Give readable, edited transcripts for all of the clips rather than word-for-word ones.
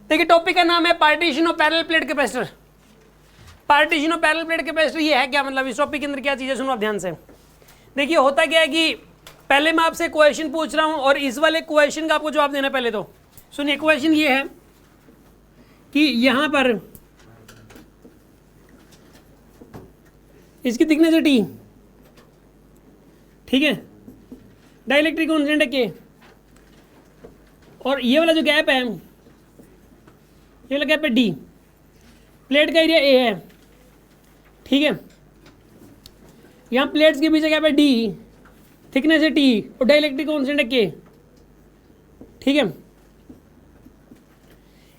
देखिए टॉपिक का नाम है partition of parallel plate capacitor. Partition of parallel plate capacitor ये है क्या, मतलब इस टॉपिक के अंदर क्या चीज़ है, सुनो आप ध्यान से। देखिए होता क्या है कि पहले मैं आपसे क्वेश्चन पूछ रहा हूं और इस वाले क्वेश्चन का आपको जवाब देना है। पहले तो सुनिए, क्वेश्चन ये है कि यहां पर इसकी थिकनेस है टी, ठीक है, डाइलेक्ट्रिक कांस्टेंट है के, और ये वाला जो गैप है, ये वाला गैप है डी, प्लेट का एरिया ए है, ठीक है, यहाँ प्लेट्स के बीच गैप है डी, थिकनेस है टी और डाइलेक्ट्रिक कांस्टेंट है के, ठीक है।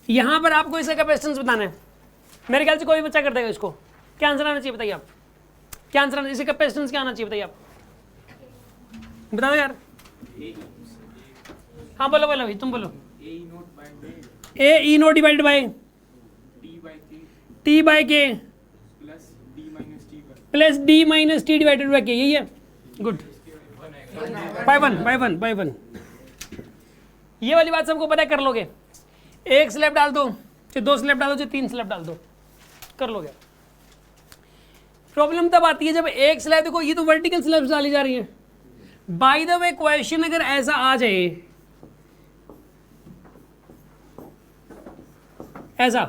यहाँ पर आपको इसका कैपेसिटेंस बताना है। मेरे ख्याल से कोई बच्चा कर देगा इसको। क्या आंसर आना चाहिए बताइए आप, क्या आंसर आना, इसका कैपेसिटेंस क्या आना चाहिए बताइए आप, बताओ यार। हाँ बोलो बोलो भाई, तुम बोलो। A E naught divided by T by K plus D minus T divided by K, यही है। Good, by one. ये वाली बात सबको पता है, कर लोगे। एक स्लैब डाल दो, चाहे दो स्लैब डाल दो, चाहे तीन स्लैब डाल दो, कर लोगे। प्रॉब्लम तब आती है जब एक स्लैब, देखो ये तो वर्टिकल स्लैब्स डाली जा रही है। बाय द वे क्वेश्चन अगर ऐसा आ जाए, ऐसा,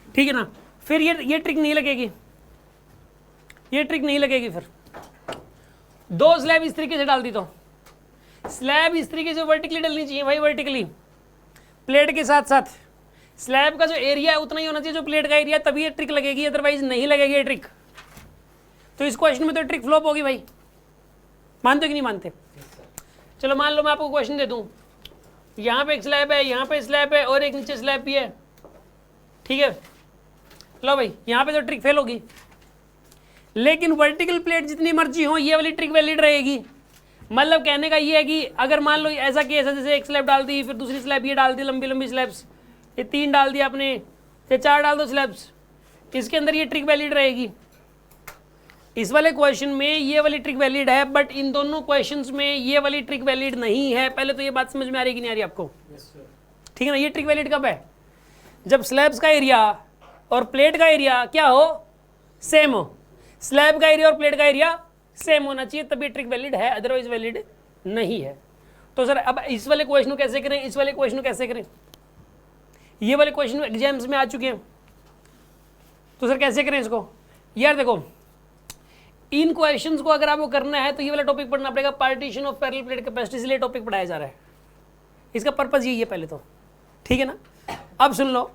ठीक है ना, फिर ये ट्रिक नहीं लगेगी, ये ट्रिक नहीं लगेगी। फिर दो स्लैब इस तरीके से डाल दी तो स्लैब इस तरीके से वर्टिकली डलनी चाहिए भाई, वर्टिकली प्लेट के साथ साथ स्लैब का जो एरिया है उतना ही होना चाहिए जो प्लेट का एरिया, तभी ये ट्रिक लगेगी, अदरवाइज नहीं लगेगी ये ट्रिक। तो इस क्वेश्चन में तो ट्रिक फ्लॉप होगी भाई, मानते हो कि नहीं मानते? चलो मान लो मैं आपको क्वेश्चन दे दूं, यहाँ पे एक स्लैब है, यहाँ पे स्लैब है और एक नीचे स्लैब भी है, ठीक है। लो भाई, यहाँ पे तो ट्रिक फेल होगी, लेकिन वर्टिकल प्लेट जितनी मर्जी हो ये वाली ट्रिक वैलिड रहेगी। मतलब कहने का ये है कि अगर मान लो ऐसा केस है जैसे एक स्लैब डाल दी, फिर दूसरी स्लैब ये डाल दी, लंबी लंबी स्लैब्स, ये तीन डाल दिया आपने, ये चार डाल दो स्लैब्स, इसके अंदर ये ट्रिक वैलिड रहेगी। इस वाले क्वेश्चन में ये वाली ट्रिक वैलिड है, बट इन दोनों क्वेश्चंस में ये वाली ट्रिक वैलिड नहीं है। पहले तो ये बात समझ में आ रही कि नहीं आ रही आपको? ठीक है ना। ये ट्रिक वैलिड कब है? जब स्लैब्स का एरिया और प्लेट का एरिया क्या हो, सेम हो। स्लैब का एरिया और प्लेट का एरिया सेम होना चाहिए, तभी ट्रिक वैलिड है, अदरवाइज वैलिड नहीं है। तो सर अब इस वाले क्वेश्चन को कैसे करें, इस वाले क्वेश्चन को कैसे करें? ये वाले क्वेश्चन एग्जाम्स में आ चुके हैं, तो सर कैसे करें इसको? यार देखो, इन क्वेश्चंस को अगर आपको करना है तो ये वाला टॉपिक पढ़ना पड़ेगा, partition of parallel plate capacity, इसलिए टॉपिक पढ़ाया जा रहा है। इसका पर्पज यही है पहले तो, ठीक है ना। अब सुन लो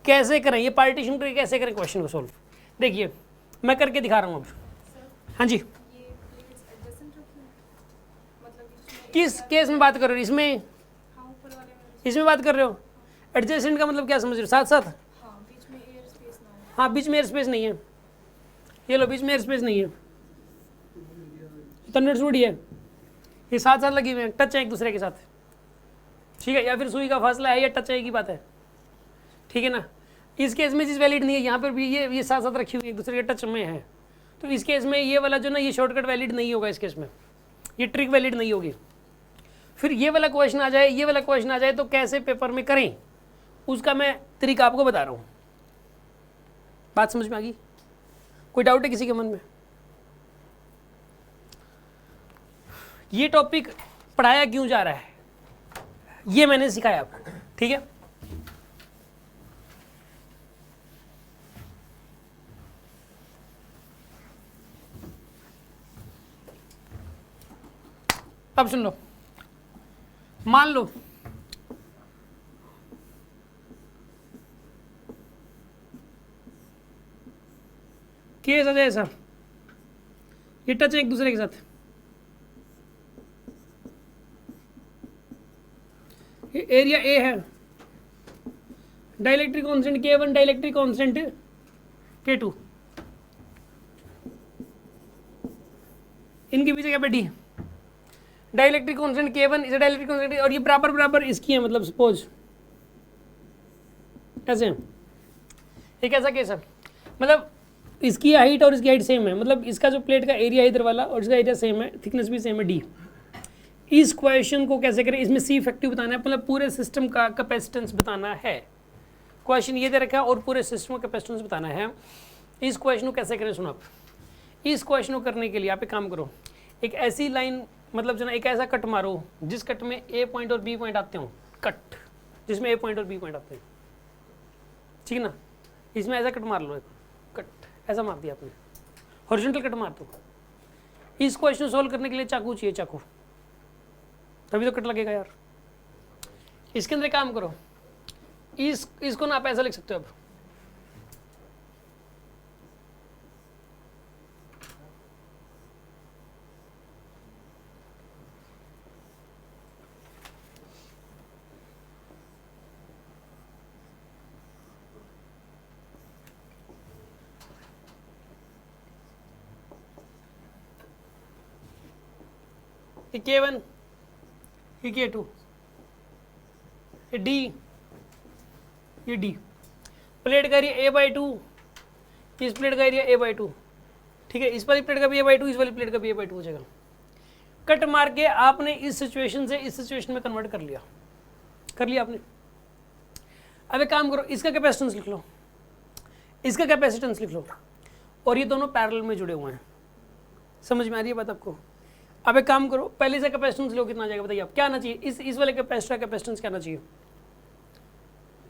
कैसे करें ये पार्टीशन करके, कैसे करें क्वेश्चन को सोल्व। देखिए मैं करके दिखा रहा हूँ अब। हाँ जी, किस केस में बात कर रहे हो? इसमें बात कर रहे हो? एडजेसेंट का मतलब क्या समझ रहे हो? साथ साथ? हाँ, बीच में एयर स्पेस नहीं है। ये लो, बीच में एयर स्पेस नहीं है, तन्नट सूडी है, ये साथ साथ लगी हुए हैं, टच है एक दूसरे के साथ, ठीक है। या फिर सुई का फासला है या टच है, एक ही बात है, ठीक है ना। इस केस में चीज़ वैलिड नहीं है, यहाँ पर भी ये साथ साथ रखी हुई एक दूसरे के टच में है, तो इस केस में ये वाला जो ना, ये शॉर्टकट वैलिड नहीं होगा। इस केस में ये ट्रिक वैलिड नहीं होगी। फिर ये वाला क्वेश्चन आ जाए, ये वाला क्वेश्चन आ जाए, तो कैसे पेपर में करें उसका मैं तरीका आपको बता रहा हूँ। बात समझ में आ गई? कोई डाउट है किसी के मन में? ये टॉपिक पढ़ाया क्यों जा रहा है ये मैंने सिखाया आपको, ठीक है। अब सुन लो, मान लो केस आ जाए सर, ये टच है एक दूसरे के साथ, ये एरिया ए है, dielectric constant K1, dielectric constant K2, इनके बीच क्या डी, डाइलेक्ट्रिक कांस्टेंट K1 इसे डाइलेक्ट्रिक कांस्टेंट, और ये बराबर बराबर इसकी है, मतलब सपोज ऐसे ये कैसा केस है, मतलब इसकी हाइट और इसकी हाइट सेम है, मतलब इसका जो प्लेट का एरिया है इधर वाला और इसका एरिया सेम है, थिकनेस भी सेम है डी। इस क्वेश्चन को कैसे करें, इसमें सी इफेक्टिव बताना है, मतलब पूरे सिस्टम का कैपेसिटेंस बताना है। क्वेश्चन ये दे रखा है और पूरे सिस्टम का कैपेसिटेंस बताना है। इस क्वेश्चन को कैसे करें सुनो आप। इस क्वेश्चन को करने के लिए आप एक काम करो, एक ऐसी लाइन मतलब जो ना एक ऐसा कट मारो जिस कट में ए पॉइंट और बी पॉइंट आते हो, कट जिसमें ए पॉइंट और बी पॉइंट आते हैं, ठीक है ना। इसमें ऐसा कट मार लो, एक कट ऐसा मार दिया आपने, हॉरिजॉन्टल कट मार दो। इस क्वेश्चन सोल्व करने के लिए चाकू चाहिए, चाकू, तभी तो कट लगेगा यार। इसके अंदर काम करो, इसको ना आप ऐसा लिख सकते हो। अब ये K1, ये K2, ये D, ये D। प्लेट का एरिया A/2, इस प्लेट का एरिया A/2, ठीक है। इस वाली प्लेट का भी A/2, इस वाली प्लेट का भी A/2 हो जाएगा। कट मार के आपने इस सिचुएशन से इस सिचुएशन में कन्वर्ट कर लिया आपने। अब एक काम करो, इसका कैपेसिटेंस लिख लो, इसका कैपेसिटेंस लिख लो, और ये दोनों पैरेलल में जुड़े हुए हैं। समझ में आ रही है बात आपको? अब एक काम करो, पहले से कैपेसिटेंस लो, कितना आ जाएगा बताइए आप, क्या आना चाहिए इस वाले कैपेसिटर कैपेसिटेंस क्या आना चाहिए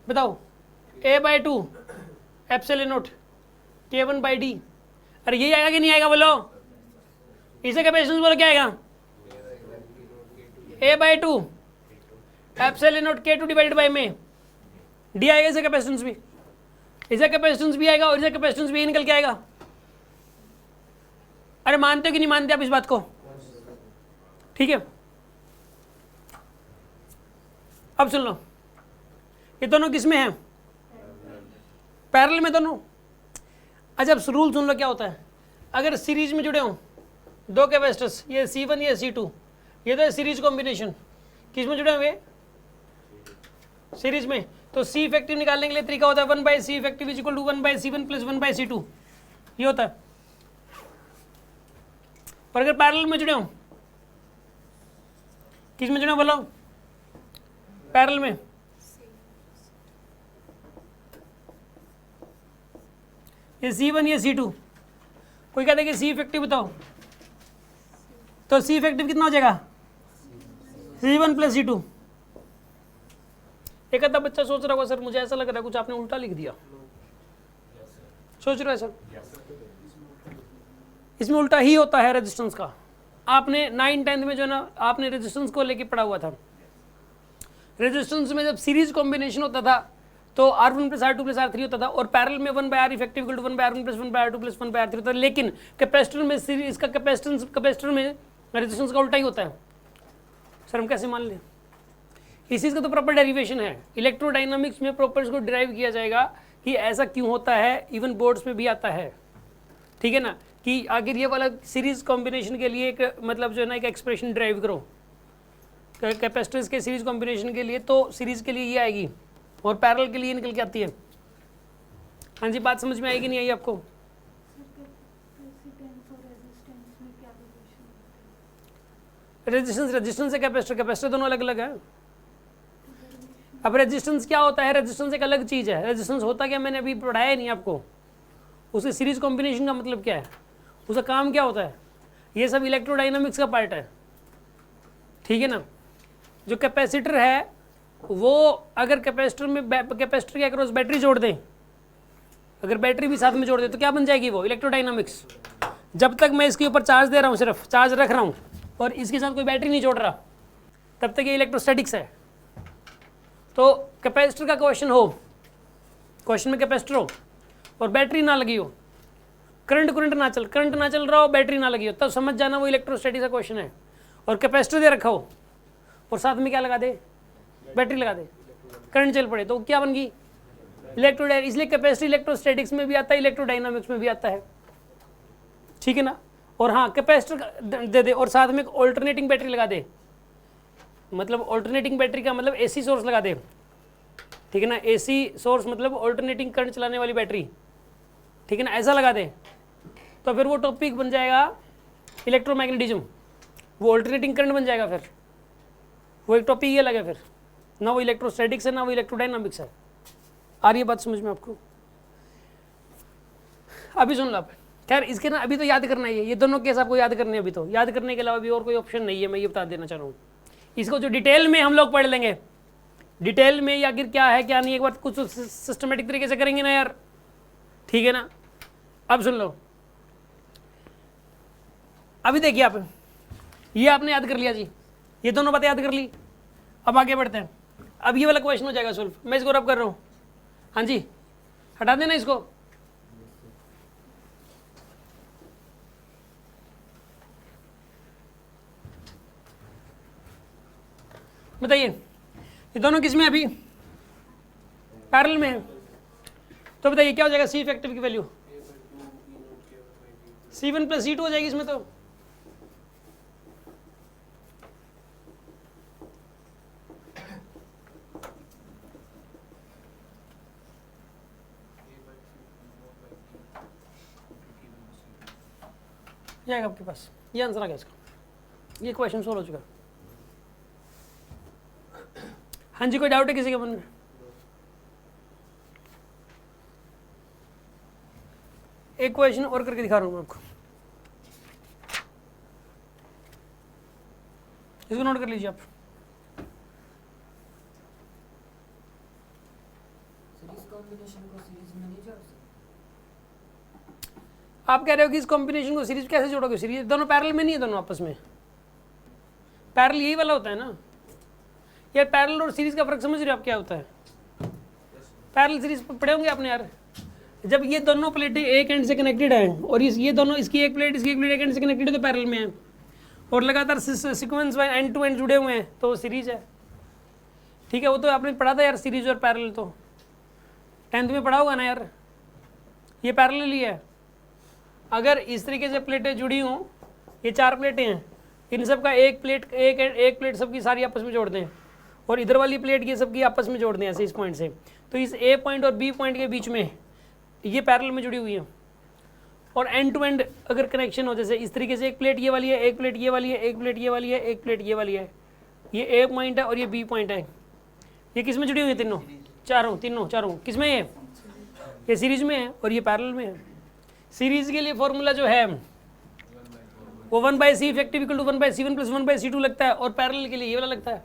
बताओ। A/2 epsilon not K1/D। अरे यही आएगा कि नहीं आएगा बोलो, इसे कैपेसिटेंस बोलो क्या आएगा, A/2 epsilon not K2 divided by में D आएगा। इसे कैपेसिटेंस भी, इसे कैपेसिटेंस भी आएगा और इसे कैपेसिटेंस भी निकल के आएगा। अरे मानते हो कि नहीं मानते आप इस बात को, ठीक है। अब सुन लो, ये दोनों किस में हैं, पैरेलल में दोनों। अच्छा अब रूल सुन लो क्या होता है, अगर सीरीज में जुड़े हो दो कैपेसिटर्स, ये C1 ये C2, ये तो है सीरीज कॉम्बिनेशन, किस में जुड़े हुए, सीरीज में। तो C इफेक्टिव निकालने के लिए तरीका होता है 1/C effective is equal to 1/C1 plus 1/C2, ये होता है। पर अगर पैरेलल में जुड़े हो, किस में जुड़े बोलो, पैरेलल में, ये C1 ये C2, कोई कहता है कि C इफेक्टिव बताओ, तो C इफेक्टिव कितना हो जाएगा, C1 प्लस C2। एक आधा बच्चा सोच रहा होगा सर मुझे ऐसा लग रहा है कुछ आपने उल्टा लिख दिया, सोच रहे हो सर, इसमें उल्टा ही होता है रेजिस्टेंस का। आपने 9-10 में जो ना आपने रेजिस्टेंस को लेके पढ़ा हुआ था, रेजिस्टेंस में जब सीरीज कॉम्बिनेशन होता था तो R1 plus R2 plus R3 होता था, और पैरेलल में 1/R effective equal to 1/R1 plus 1/R2 plus 1/R3 होता था। लेकिन कैपेसिटर में सीरीज का कैपेसिटर में रेजिस्टेंस का उल्टा ही होता है। सर हम कैसे मान लें, इस चीज़ का तो प्रॉपर डेरिवेशन है, इलेक्ट्रोडाइनमिक्स में प्रॉपर इसको डिराइव किया जाएगा कि ऐसा क्यों होता है, इवन बोर्ड्स में भी आता है, ठीक है ना, कि आखिर ये वाला सीरीज कॉम्बिनेशन के लिए एक मतलब जो है ना एक एक्सप्रेशन ड्राइव करो कैपेसिटर्स के सीरीज कॉम्बिनेशन के लिए, तो सीरीज के लिए ये आएगी और पैरेलल के लिए निकल के आती है। हाँ जी, बात समझ में आएगी नहीं आई आपको? रेजिस्टेंस से कैपेसिटर दोनों अलग अलग है। अब रेजिस्टेंस क्या होता है, रेजिस्टेंस एक अलग चीज़ है। रेजिस्टेंस होता क्या मैंने अभी पढ़ाया नहीं आपको, उसके सीरीज कॉम्बिनेशन का मतलब क्या है, उसका काम क्या होता है, ये सब इलेक्ट्रोडाइनमिक्स का पार्ट है, ठीक है ना। जो कैपेसिटर है वो अगर कैपेसिटर में कैपेसिटर के अक्रॉस बैटरी जोड़ दें, अगर बैटरी भी साथ में जोड़ दें तो क्या बन जाएगी वो, इलेक्ट्रोडाइनमिक्स। जब तक मैं इसके ऊपर चार्ज दे रहा हूँ, सिर्फ चार्ज रख रहा हूँ और इसके साथ कोई बैटरी नहीं जोड़ रहा, तब तक ये इलेक्ट्रोस्टैटिक्स है। तो कैपेसिटर का क्वेश्चन हो, क्वेश्चन में कैपेसिटर हो और बैटरी ना लगी हो, करंट ना चल रहा हो, बैटरी ना लगी हो, तब समझ जाना वो इलेक्ट्रोस्टैटिक्स का क्वेश्चन है। और कैपेसिटर दे रखा हो और साथ में क्या लगा दे, बैटरी लगा दे, करंट चल पड़े, तो क्या बन गई, इलेक्ट्रोडाइनमिक्स। इसलिए कैपेसिटर इलेक्ट्रोस्टैटिक्स में भी आता है, इलेक्ट्रोडाइनमिक्स में भी आता है, ठीक है ना। और हाँ, कैपेसिटर दे दे और साथ में एक ऑल्टरनेटिंग बैटरी लगा दे, मतलब ऑल्टरनेटिंग बैटरी का मतलब एसी सोर्स लगा दे, ठीक है ना। एसी सोर्स मतलब ऑल्टरनेटिंग करंट चलाने वाली बैटरी, ठीक है ना, ऐसा लगा दे, तो फिर वो टॉपिक बन जाएगा इलेक्ट्रोमैग्नेटिज्म, वो ऑल्टरनेटिंग करंट बन जाएगा, फिर वो एक टॉपिक ये लगे, फिर ना वो इलेक्ट्रोस्टैटिक्स है ना वो इलेक्ट्रोडाइनमिक्स है। आ रही है बात समझ में आपको? अभी सुन लो आप, खैर इसके ना अभी तो याद करना ही है, ये दोनों केस आपको याद करने हैं, अभी तो याद करने के अलावा भी और कोई ऑप्शन नहीं है, मैं ये बता देना चाह रहा हूँ। इसको जो डिटेल में हम लोग पढ़ लेंगे, डिटेल में या आखिर क्या है क्या नहीं, एक बार कुछ सिस्टमेटिक तरीके से करेंगे ना यार, ठीक है ना। अब सुन लो, अभी देखिए आप, ये आपने याद कर लिया जी, ये दोनों बातें याद कर ली। अब आगे बढ़ते हैं, अब ये वाला क्वेश्चन हो जाएगा सॉल्व, मैं इसको रब कर रहा हूँ। हाँ जी, हटा देना इसको। बताइए ये दोनों किस में अभी पैरेलल में है, तो बताइए क्या हो जाएगा सी इफेक्टिव की वैल्यू? C1 प्लस C2 हो जाएगी इसमें तो। ये आएगा आपके पास, ये आंसर आ गया इसका, ये क्वेश्चन सोल्व हो चुका। हाँ जी, कोई डाउट है किसी के मन में? एक क्वेश्चन और करके दिखा रहा हूँ मैं आपको, इसको नोट कर लीजिए आप। आप कह रहे हो कि इस कॉम्बिनेशन को सीरीज कैसे जोड़ोगे? सीरीज दोनों पैरेलल में नहीं है, दोनों आपस में पैरेलल यही वाला होता है ना यार। पैरेलल और सीरीज का फर्क समझ रहे हो आप क्या होता है? पैरेलल सीरीज पढ़े होंगे आपने यार, जब ये दोनों प्लेटें एक एंड से कनेक्टेड हैं और ये दोनों, इसकी एक प्लेट इसकी एक प्लेट एक एंड से कनेक्टेड है तो पैरेलल में है, और लगातार sequence wise end to end जुड़े हुए हैं तो सीरीज है, ठीक है। वो तो आपने पढ़ा था यार, सीरीज और पैरेलल तो 10th में पढ़ा होगा ना यार, ये पैरेलल ही है। अगर इस तरीके से प्लेटें जुड़ी हों, ये 4 प्लेटें हैं, इन सब का एक प्लेट सबकी सारी आपस में जोड़ दें, और इधर वाली प्लेट ये सबकी आपस में जोड़ दें ऐसे इस पॉइंट से, तो इस ए पॉइंट और बी पॉइंट के बीच में ये पैरेलल में जुड़ी हुई है। और एंड टू एंड अगर कनेक्शन हो, जैसे इस तरीके से एक प्लेट ये वाली है, एक प्लेट ये वाली है, एक प्लेट ये वाली है, एक प्लेट ये वाली है, ये ए पॉइंट है और ये बी पॉइंट है, ये किस में जुड़ी हुई है? तीनों चारों किस में? ये सीरीज में है और ये पैरेलल में है। सीरीज के लिए फॉर्मूला जो है वो 1/c effective equal to 1/c1 plus 1/c2 लगता है, और पैरेलल के लिए ये वाला लगता है।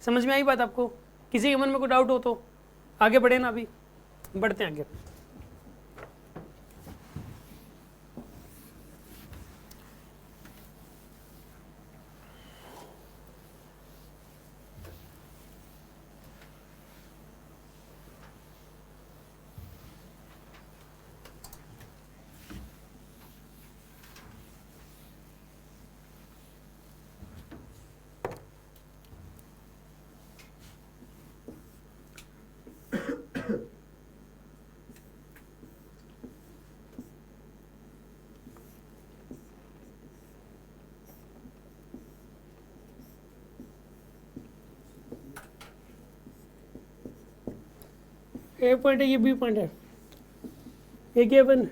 समझ में आई बात आपको? किसी के मन में कोई डाउट हो तो आगे बढ़े ना, अभी बढ़ते हैं आगे। ए पॉइंट है, ये बी पॉइंट है, एक K1,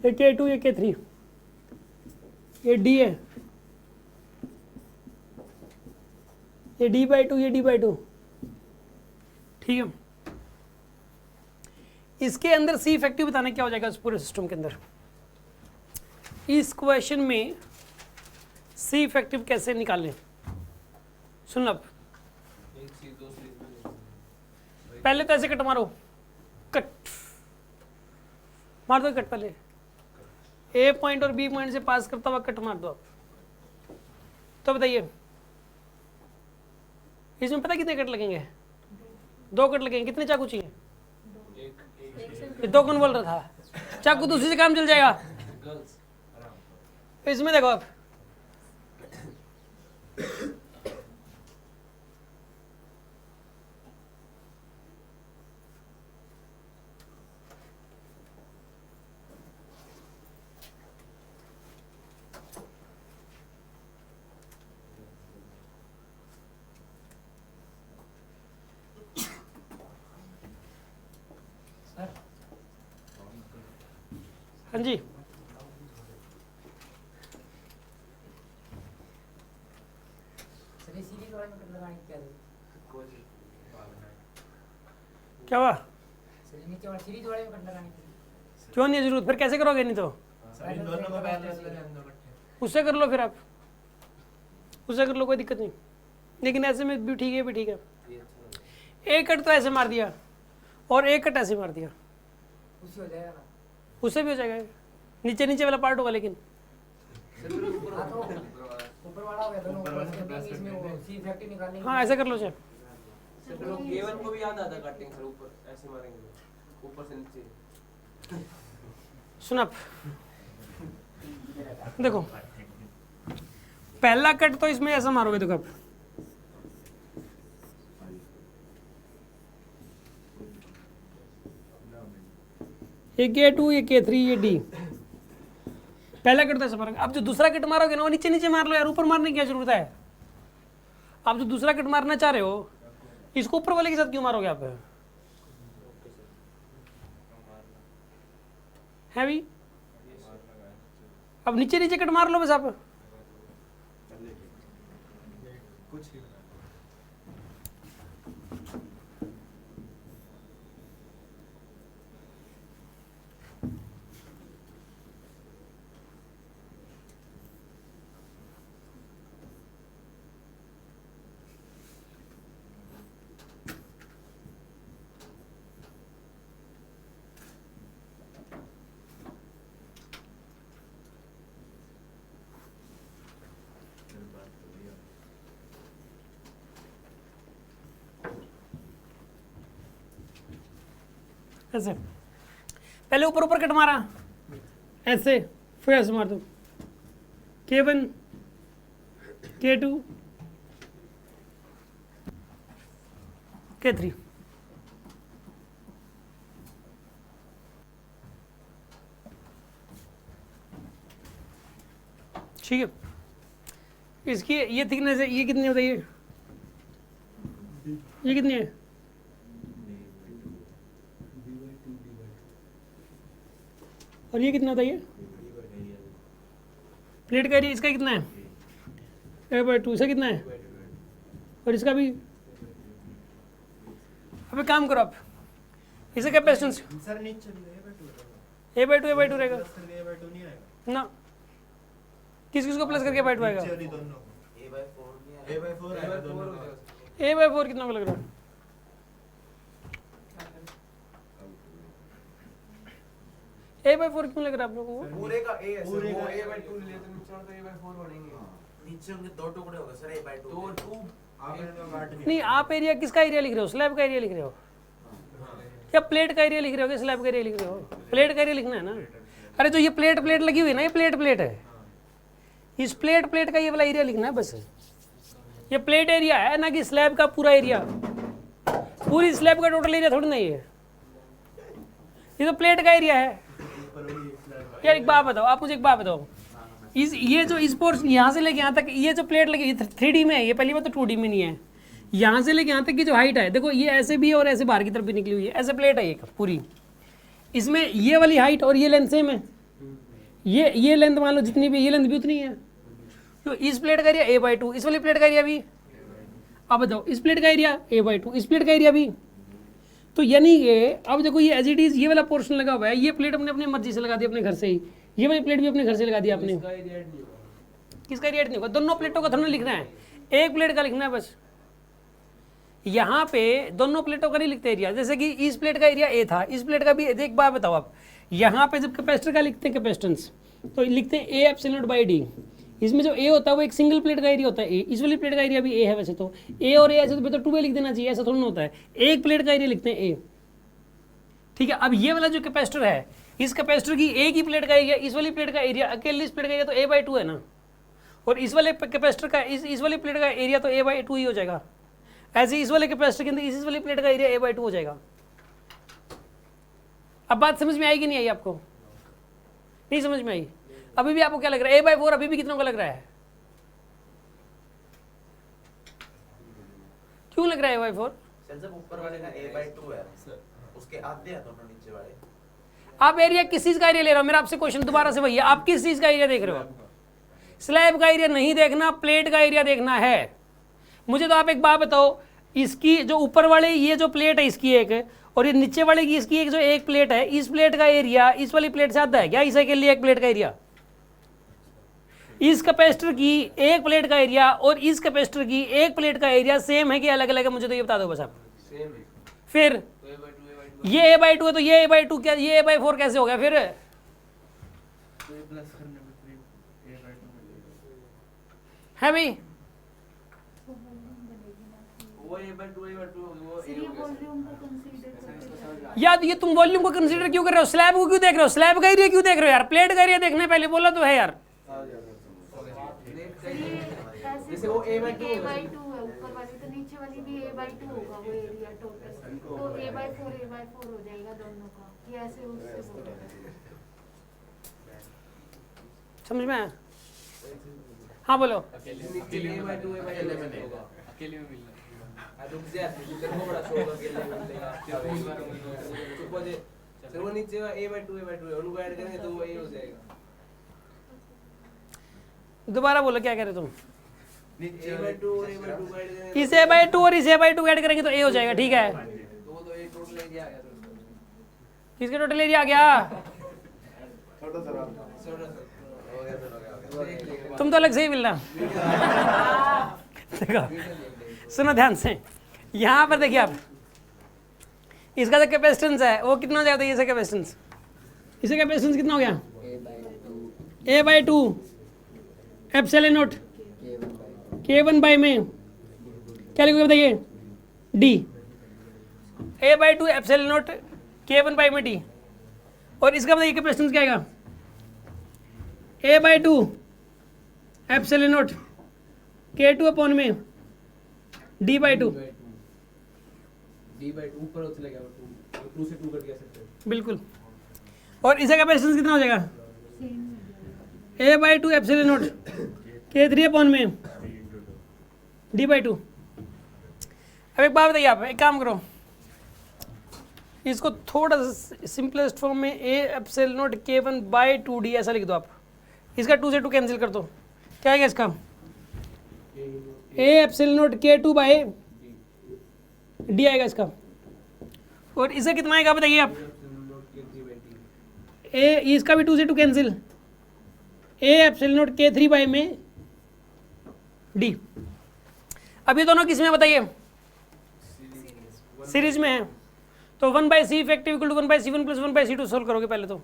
एक K2, एक K3, ये डी है, ये D/2, ये D/2, ठीक है। इसके अंदर सी इफेक्टिव बताना क्या हो जाएगा इस पूरे सिस्टम के अंदर। इस क्वेश्चन में सी इफेक्टिव कैसे निकालें, सुन अब। पहले तो ऐसे कट मारो, कट मार दो, कट पहले ए पॉइंट और बी पॉइंट से पास करता हुआ कट मार दो आप। तो बताइए इसमें पता कितने कट लगेंगे? 2 कट लगेंगे। कितने चाकू चाहिए? 2 कौन बोल रहा था? चाकू तो उसी से काम चल जाएगा। इसमें देखो आप, हाँ जी क्या हुआ? नीचे वाले सीरीज वाले में कट लगानी थी। क्यों नहीं है जरूरत? फिर कैसे करोगे? नहीं तो उससे कर लो, फिर आप उससे कर लो, कोई दिक्कत नहीं। लेकिन ऐसे में भी ठीक है, भी ठीक है। एक कट तो ऐसे मार दिया और एक कट ऐसे मार दिया, उससे हो जाएगा ना? उससे भी हो जाएगा। नीचे नीचे वाला पार्ट होगा, लेकिन हाँ तो ऊपर वाला हो गया दोनों ऊपर से, इसमें वो सी इफेक्टिव निकालने की। हाँ ऐसा कर लो चाहे। केवन को भी याद आता कटिंग सर, ऊपर ऐसे मारेंगे ऊपर से नीचे। सुन आप देखो, पहला कट तो इसमें ऐसा मारोगे, देखो आप ये K2, ये K3, ये D। पहला कट तो ऐसा मारोगे। अब जो दूसरा कट मारोगे ना वो नीचे नीचे मार लो यार, ऊपर मारने की क्या जरूरत है? आप जो दूसरा कट मारना चाह रहे हो इसको ऊपर वाले के साथ क्यों मारोगे आप? है भी, अब नीचे नीचे कट मार लो बस आप। ऐसे पहले ऊपर ऊपर कट मारा, ऐसे फिर ऐसे मार दो। K1, K2, K3। ठीक है, इसकी ये थिकनेस है, ये कितनी होती है? ये कितनी है? और ये कितना था? ये प्लेट का एरिया इसका कितना है? A/2। से कितना है? और इसका भी। अब एक काम करो आप, इसे कैपेसिटेंस सर नीचे A/2 रहेगा ना। किस किस को प्लस करके A/2 आएगा? A/4 कितना को लग रहा है? A/4 क्यों लग रहा है आप लोगों को? पूरे का A है सर, वो A/2 ले लेते नीचे वाला तो A/4 बनेंगे। नीचे उनके दो टुकड़े हो गए सर, A/2 तो 2 आपने तो काट दिया। नहीं, आप एरिया किसका एरिया लिख रहे हो? स्लैब का एरिया लिख रहे हो या प्लेट का एरिया लिख रहे हो कि स्लैब का एरिया लिख रहे हो? प्लेट का एरिया लिखना है ना। अरे जो ये प्लेट लगी हुई है ना, ये प्लेट है। इस प्लेट का ये वाला एरिया लिखना है बस। ये प्लेट एरिया है ना कि स्लैब का पूरा एरिया। पूरी स्लैब का टोटल एरिया थोड़ी नहीं है, ये तो प्लेट का एरिया है। यार एक बात बताओ, आप मुझे एक बात बताओ, ये जो इस पोर्शन यहाँ से लेके यहाँ तक ये जो प्लेट लगी 3D में है, ये पहली बात तो 2D में नहीं है। यहाँ से लेके यहाँ तक की जो हाइट है, देखो ये ऐसे भी है और ऐसे बाहर की तरफ भी निकली हुई है, ऐसे प्लेट है ये पूरी। इसमें ये वाली हाइट और ये लेंथ सेम है। ये लेंथ मान लो जितनी भी, ये लेंथ भी उतनी है। तो इस प्लेट का एरिया A/2, इस वाली प्लेट का एरिया भी। अब बताओ इस प्लेट का एरिया A/2, इस प्लेट का एरिया भी। तो यानी ये अब देखो ये एज इट इज ये वाला पोर्शन लगा हुआ है, ये प्लेट अपने अपनी मर्जी से लगा दी अपने घर से ही, ये वाली प्लेट भी अपने घर से लगा दी आपने। किसका एरिया नहीं होगा? दोनों प्लेटों का थोड़ा लिखना है, एक प्लेट का लिखना है बस। यहाँ पे दोनों प्लेटों का नहीं लिखते एरिया। जैसे कि इस प्लेट का एरिया A था, इस प्लेट का भी। एक बात बताओ आप, यहाँ पे जब कैपेसिटर का लिखते हैं कैपेसिटेंस तो लिखते हैं A/D। इसमें जो A होता है वो एक सिंगल प्लेट का एरिया होता है A। इस वाली प्लेट का एरिया भी A है वैसे तो। A और A ऐसे तो बेहतर 2A लिख देना चाहिए, ऐसा थोड़ा ना होता है। एक प्लेट का एरिया लिखते हैं A। ठीक है, अब ये वाला जो कैपेसिटर है, इस कैपेसिटर की एक ही प्लेट का एरिया, इस वाली प्लेट का एरिया, अकेले इस प्लेट का एरिया तो A/2 है ना। और इस वाले कैपेसिटर का इस वाली प्लेट का एरिया तो A/2 ही हो जाएगा। ऐसे इस वाले कैपेसिटर के अंदर इस वाली प्लेट का एरिया A/2 हो जाएगा। अब बात समझ में आएगी नहीं आई आपको? नहीं समझ में आई? अभी भी आपको क्या लग रहा है? A/4 अभी भी कितनों का लग रहा है? क्यों लग रहा है A/4? सर जब ऊपर वाले का A/2 है उसके आधे हैं दोनों नीचे वाले। आप एरिया किस चीज का एरिया ले रहे हो? मेरा आपसे क्वेश्चन दोबारा से वही है, आप किस चीज का एरिया देख रहे हो? स्लैब का एरिया नहीं देखना, प्लेट का एरिया देखना है। मुझे तो आप एक बात बताओ, इसकी जो ऊपर वाले ये जो प्लेट है इसकी एक, और ये नीचे वाले की इसकी एक जो एक प्लेट है, इस प्लेट का एरिया इस वाली प्लेट से आधा है क्या इसे के लिए एक प्लेट का एरिया? इस कैपेसिटर की एक प्लेट का एरिया और इस कैपेसिटर की एक प्लेट का एरिया सेम है कि अलग अलग है? मुझे तो ये बता दो बस आप। सेम है। फिर तो A/2 ये a/2 है तो ये a/2 क्या, ये a/4 कैसे हो गया फिर? है भाई? वो A/2 वो सर ये वॉल्यूम को कंसीडर करके यार ये तुम वॉल्यूम को कंसीडर क्यों कर रहे हो? स्लैब को क्यों देख रहे हो? स्लैब का एरिया क्यों देख रहे हो यार? प्लेट का एरिया देखने पहले बोला तो है यार। जैसे वो A/2 A/2 है ऊपर वाली, तो नीचे वाली भी A/2 होगा वो एरिया टोटल, तो A/4 हो जाएगा दोनों का, ये ऐसे उससे बोल रहे हैं। समझ में आया? हाँ बोलो। अकेले में होगा। अकेले में मिलना। रुक जा, तेरे को बड़ा शौक अकेले में मिलेगा। चुप हो जा। सर वो नीचे A/2 है, उनको ऐड करेंगे तो वो A हो जाएगा। दोबारा बोलो क्या कह रहे तुम? A/2 और A/2 को ऐड करेंगे इस a/2 और इस a/2 ऐड करेंगे तो a हो जाएगा, ठीक है? तो वो तो एक टोटल एरिया आ गया दोस्तों। किसका टोटल एरिया आ गया? छोटा सा हो गया देख लेंगे। तुम तो अलग से ही मिलना। देखो सुनो ध्यान से, यहाँ पर देखिए आप, इसका जो कैपेसिटेंस है वो कितना हो जाता है? इसका कैपेसिटेंस, इसका कैपेसिटेंस कितना हो गया? a/2 epsilon not K1 by में क्या लिखोगे बताइए? D। a/2 epsilon not K1 by में D। और इसका बताइए कैपेसिटेंस क्या आएगा? a/2 epsilon not K2 upon में D/2। D/2 ऊपर चला गया, 2 से 2 कट गया सकते। बिल्कुल। और इसका कैपेसिटेंस कितना हो जाएगा? a/2 epsilon not K3 upon में D/2। अब एक बात बताइए, आप एक काम करो, इसको थोड़ा सा सिंपलेस्ट फॉर्म में a epsilon not K1 by 2D ऐसा लिख दो आप। इसका 2 से 2 कैंसिल कर दो, क्या आएगा इसका? a epsilon not K2 by D आएगा इसका। और इसे कितना आएगा बताइए आप? a इसका भी 2 से 2 cancel, a epsilon not K3 by में D। अब ये दोनों किस में बताइए? सीरीज में है, तो 1/c effective equal to 1/c1 plus 1/c2 solve करोगे पहले तो,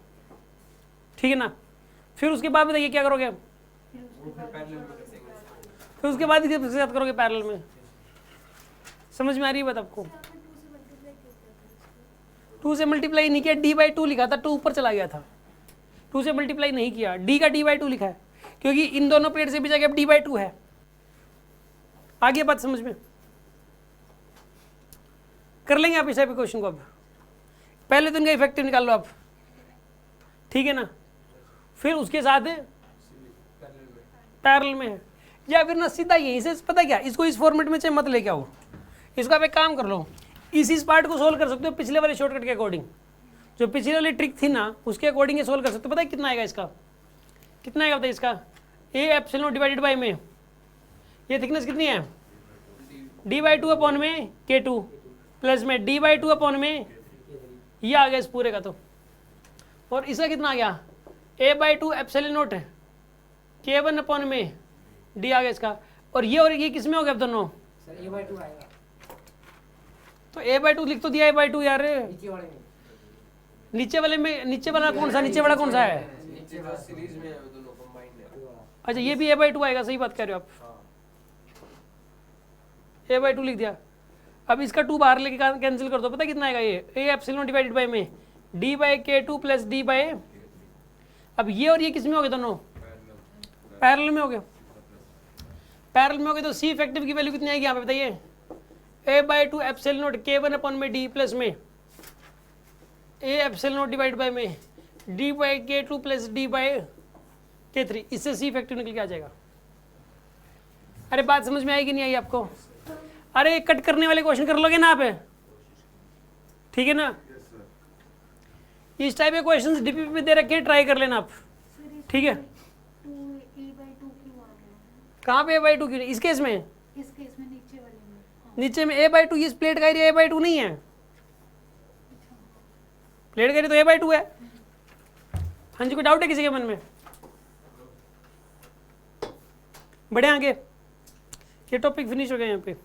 ठीक है ना? फिर उसके बाद बताइए क्या करोगे? फिर उसके बाद इसके साथ करोगे पैरेलल में। समझ में आ रही है बात आपको? 2 से मल्टीप्लाई नहीं किया, D/2 लिखा था, 2 ऊपर चला गया था, 2 से मल्टीप्लाई नहीं किया, D का D/2 लिखा है क्योंकि इन दोनों प्लेट से भी जगह D/2 है। आगे बात समझ में? कर लेंगे आप इस टाइप के क्वेश्चन को। अब पहले तो इनका इफेक्टिव निकाल लो आप, ठीक है ना? फिर उसके साथ पैरेलल में है, या फिर ना सीधा यहीं से, पता क्या, इसको इस फॉर्मेट में चाहे मत लेके आओ, इसको आप एक काम कर लो, इस पार्ट को सोल्व कर सकते हो पिछले वाले शॉर्टकट के अकॉर्डिंग। जो पिछले वाली ट्रिक थी ना उसके अकॉर्डिंग ये सोल्व कर सकते हो। पता है कितना आएगा इसका? कितना आएगा बताइए इसका? a एप्सिलॉन डिवाइडेड बाई में ये थिकनेस कितनी है? D/2 अपॉन में K2 प्लस में D/2 अपॉन में ये आ गया इस पूरे का। तो और इसका कितना आ गया? a/2 epsilon not K1 upon में D आ गया इसका। और ये किस में हो गया अब दोनों? सर A/2 आएगा तो a/2 लिख तो दिया, a/2 यार। नीचे वाले में। नीचे वाले में, नीचे वाला कौन सा, नीचे वाला कौन सा है? नीचे जो सीरीज में है वो दोनों कंबाइंड है। अच्छा ये भी a/2 आएगा, सही बात कह रहे हो आप, a/2 लिख दिया। अब इसका 2 बाहर लेके कैंसिल कर दो, पता कितना आएगा? ये a एप्सिलॉन डिवाइडेड बाई में D/K2 प्लस D बाई, अब ये और ये किस में हो गए? दोनों पैरेलल में हो गए। पैरेलल में हो गए तो C इफेक्टिव की वैल्यू कितनी आएगी यहाँ पे बताइए? a/2 epsilon not K1 upon में D प्लस में a epsilon not divide by में D/K2 plus D by K3। इससे C इफेक्टिव निकल के आ जाएगा। अरे बात समझ में आएगी नहीं आई आपको? अरे कट करने वाले क्वेश्चन कर लोगे ना आप, ठीक है ना? इस टाइप के क्वेश्चंस डीपीपी में दे रखे हैं, ट्राई कर लेना आप, ठीक है? 2a/2 क्यों आ गया? कहाँ पे a/2 क्यों? इस केस में, इस केस में नीचे वाले में। नीचे में a/2 इस प्लेट का एरिया a/2 नहीं है, प्लेट का एरिया तो a/2 है। हाँ जी, कोई डाउट है किसी के मन में? बढ़े आगे, ये टॉपिक फिनिश हो गया यहाँ पे।